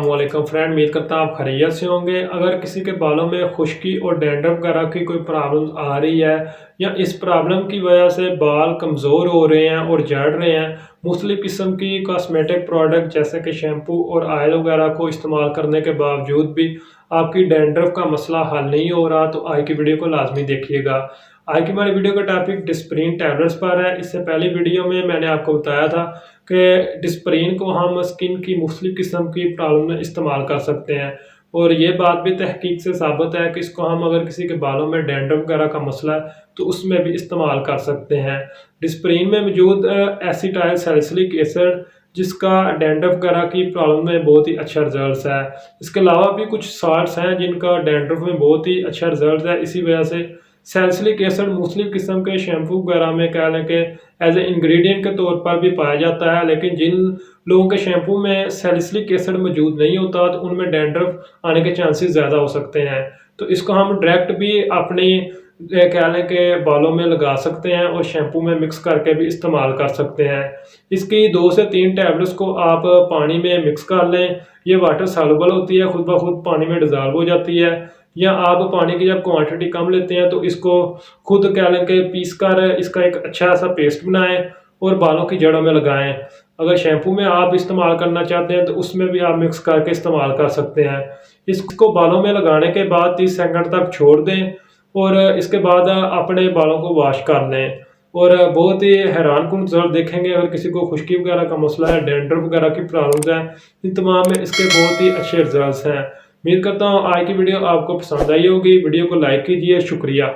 वालेकुम फ्रेंड, उम्मीद करता हूँ आप खैरियत से होंगे। अगर किसी के बालों में खुश्की और डैंड्रफ वगैरह की कोई प्रॉब्लम आ रही है या इस प्रॉब्लम की वजह से बाल कमज़ोर हो रहे हैं और झड़ रहे हैं, मुख्तलिफ़ किस्म की कॉस्मेटिक प्रोडक्ट जैसे कि शैम्पू और ऑयल वगैरह को इस्तेमाल करने के बावजूद भी आपकी डैंड्रफ का मसला हल नहीं हो रहा, तो आज की वीडियो को लाजमी देखिएगा। आज की हमारी वीडियो का टॉपिक डिस्प्रिन टैबलेट्स पर है। इससे पहली वीडियो में मैंने आपको बताया था कि डिस्प्रिन को हम स्किन की मुख्तलिफ़ किस्म की प्रॉब्लम में इस्तेमाल कर सकते हैं, और ये बात भी तहकीक से साबित है कि इसको हम अगर किसी के बालों में डैंड्रफ वगैरह का मसला है तो उसमें भी इस्तेमाल कर सकते हैं। डिस्प्रिन में मौजूद एसिटाइल सैलिसिलिक एसिड जिसका डैंड्रफ वगैरह की प्रॉब्लम में बहुत ही अच्छा रिजल्ट है। इसके अलावा भी कुछ साल्ट्स हैं जिनका डैंड्रफ में बहुत ही अच्छा रिजल्ट है। इसी वजह से सैलिसिलिक एसिड मुख्तलिफ़ किस्म के शैम्पू वगैरह में कह लें कि एज ए इंग्रेडिएंट के तौर पर भी पाया जाता है, लेकिन जिन लोगों के शैम्पू में सैलिसिलिक एसिड मौजूद नहीं होता तो उनमें डैंड्रफ आने के चांसेस ज़्यादा हो सकते हैं। तो इसको हम डायरेक्ट भी अपनी कह लें कि बालों में लगा सकते हैं और शैम्पू में मिक्स करके भी इस्तेमाल कर सकते हैं। इसकी 2 से 3 टैबलेट्स को आप पानी में मिक्स कर लें। ये वाटर सॉल्युबल होती है, खुद ब खुद पानी में डिज़ॉल्व हो जाती है। या आप पानी की जब क्वांटिटी कम लेते हैं तो इसको खुद कह लें कि पीस कर इसका एक अच्छा सा पेस्ट बनाएं और बालों की जड़ों में लगाएं। अगर शैम्पू में आप इस्तेमाल करना चाहते हैं तो उसमें भी आप मिक्स करके इस्तेमाल कर सकते हैं। इसको बालों में लगाने के बाद 30 सेकंड तक छोड़ दें और इसके बाद अपने बालों को वॉश कर लें, और बहुत ही हैरानकुन रिजल्ट देखेंगे। अगर किसी को खुश्की वगैरह का मसला है, डैंड्रफ वगैरह की प्रॉब्लम्स हैं, इन तमाम में इसके बहुत ही अच्छे रिजल्ट्स हैं। उम्मीद करता हूँ आज की वीडियो आपको पसंद आई होगी। वीडियो को लाइक कीजिए। शुक्रिया।